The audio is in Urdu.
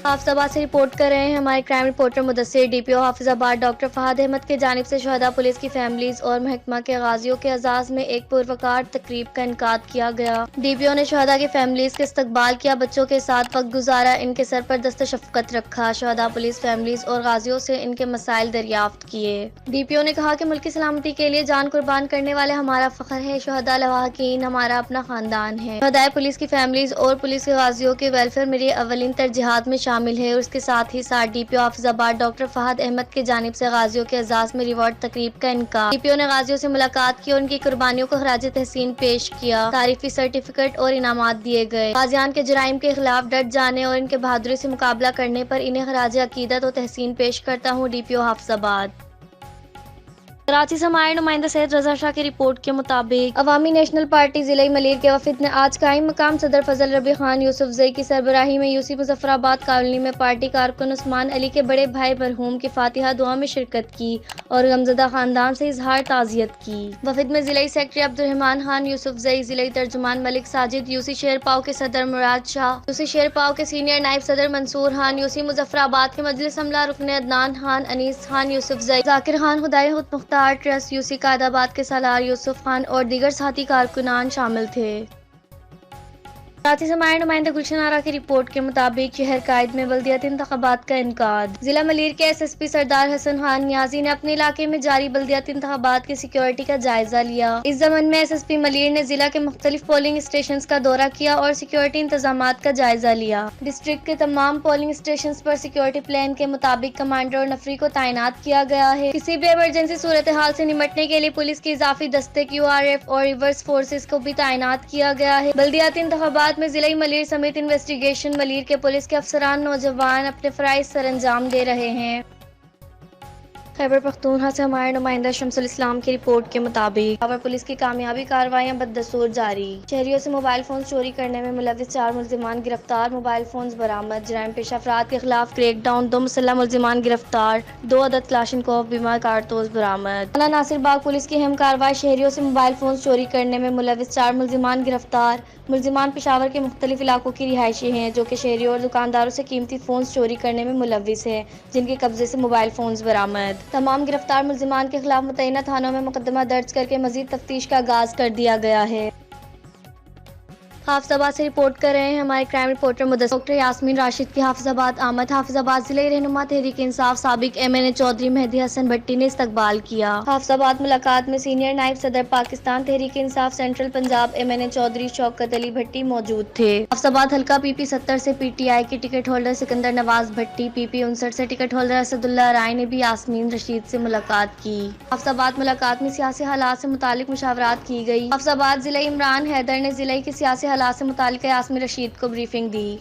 حافظ آباد سے رپورٹ کر رہے ہیں ہمارے crime reporter Mudassir. D P O Hafizabad doctor Fahad Ahmad کی جانب سے شہداء پولیس کی فیملیز اور محکمہ کے غازیوں کے اعزاز میں ایک پروقار تقریب کا انعقاد کیا گیا۔ ڈی پی او نے شہداء کی فیملیز کے استقبال کیا، بچوں کے ساتھ وقت گزارا، ان کے سر پر دست شفقت رکھا، شہداء پولیس فیملیز اور غازیوں سے ان کے مسائل دریافت کیے۔ ڈی پی او نے کہا کہ ملک کی سلامتی کے لیے جان قربان کرنے والے ہمارا فخر ہے، شہداء لواحقین ہمارا اپنا خاندان ہے۔ شہداء پولیس کی فیملیز اور پولیس کے غازیوں کے ویلفیئر میری اولین ترجیحات میں شامل ہے اور اس کے ساتھ ہی ساتھ D P O Hafizabad doctor Fahad Ahmad کی جانب سے غازیوں کے اعزاز میں ریوارڈ تقریب کا انعقاد۔ ڈی پی او نے غازیوں سے ملاقات کی اور ان کی قربانیوں کو خراج تحسین پیش کیا، تعریفی سرٹیفکیٹ اور انعامات دیے گئے۔ غازیان کے جرائم کے خلاف ڈٹ جانے اور ان کے بہادری سے مقابلہ کرنے پر انہیں خراج عقیدت و تحسین پیش کرتا ہوں۔ ڈی پی او حافظ آباد۔ کراچی سے ہمارے نمائندہ سید رضا شاہ کی رپورٹ کے مطابق عوامی نیشنل پارٹی ضلع ملیر کے وفد نے آج قائم مقام صدر فضل ربی خان یوسف زئی کی سربراہی میں یوسی مظفر آباد کالونی میں پارٹی کارکن عثمان علی کے بڑے بھائی مرحوم کی فاتحہ دعا میں شرکت کی اور غمزدہ خاندان سے اظہار تعزیت کی۔ وفد میں ضلعی سیکرٹری عبدالرحمان خان یوسف زئی، ضلعی ترجمان ملک ساجد، یوسی شیر پاؤ کے صدر مراد شاہ، یوسی شیر پاؤ کے سینئر نائب صدر منصور خان، یوسی مظفر آباد کے مجلس عملہ رکن عدنان خان، انیس خان یوسف زئی، ذاکر خان خدائی خود مختار ٹرسٹ، یوسی قائد آباد کے سالار یوسف خان اور دیگر ساتھی کارکنان شامل تھے۔ کراچی سے ہمارے نمائندہ گلشن آرا کی رپورٹ کے مطابق شہر قائد میں بلدیاتی انتخابات کا انعقاد۔ ضلع ملیر کے ایس ایس پی سردار حسن خان نیازی نے اپنے علاقے میں جاری بلدیاتی انتخابات کی سیکیورٹی کا جائزہ لیا۔ اس ضمن میں ایس ایس پی ملیر نے ضلع کے مختلف پولنگ اسٹیشنز کا دورہ کیا اور سیکیورٹی انتظامات کا جائزہ لیا۔ ڈسٹرکٹ کے تمام پولنگ اسٹیشنز پر سیکیورٹی پلان کے مطابق کمانڈر اور نفری کو تعینات کیا گیا ہے۔ کسی بھی ایمرجنسی صورتحال سے نمٹنے کے لیے پولیس کے اضافی دستے کیو آر ایف اور ریورس فورسز کو بھی تعینات کیا گیا ہے۔ بلدیاتی انتخابات میں ضلعی ملیر سمیت انویسٹیگیشن ملیر کے پولیس کے افسران نوجوان اپنے فرائض سر انجام دے رہے ہیں۔ خیبر پختونخوا سے ہمارے نمائندہ شمس الاسلام کی رپورٹ کے مطابق پاور پولیس کی کامیابی کارروائیاں بدستور جاری۔ شہریوں سے موبائل فونز چوری کرنے میں ملوث 4 ملزمان گرفتار، موبائل فونز برآمد۔ جرائم پیشہ افراد کے خلاف کریک ڈاؤن، 2 مسلح ملزمان گرفتار، 2 عدد کلاشنکوف بیمہ کارتوس برآمد۔ تھانہ ناصر باغ پولیس کی اہم کارروائی، شہریوں سے موبائل فونز چوری کرنے میں ملوث 4 ملزمان گرفتار۔ ملزمان پشاور کے مختلف علاقوں کی رہائشی ہیں جو کہ شہریوں اور دکانداروں سے قیمتی فونز چوری کرنے میں ملوث ہیں، جن کے قبضے سے موبائل فونز برآمد۔ تمام گرفتار ملزمان کے خلاف متعینہ تھانوں میں مقدمہ درج کر کے مزید تفتیش کا آغاز کر دیا گیا ہے۔ حافظ آباد سے رپورٹ کر رہے ہیں ہمارے crime reporter Mudassar. Doctor Yasmin Rashid کی حافظ آباد آمد۔ حافظ آباد ضلعی رہنما تحریک انصاف سابق ایم این اے چودھری مہدی حسن بھٹی نے استقبال کیا۔ حافظ آباد ملاقات میں سینئر نائب صدر Pakistan Tehreek Insaf central Punjab M N اے چودھری شوکت علی بھٹی موجود تھے۔ حافظ آباد حلقہ پی پی 70 سے پی ٹی آئی کے ٹکٹ ہولڈر سکندر نواز بھٹی، پی پی 59 سے ٹکٹ ہولڈر اسد اللہ رائے نے بھی یاسمین رشید سے ملاقات کی۔ حافظ آباد ملاقات میں سیاسی حالات سے متعلق مشاورات کی گئی۔ حافظ آباد ضلعی عمران حیدر نے ضلع کے سیاسی حالات سے متعلق یاسمین رشید کو بریفنگ دی۔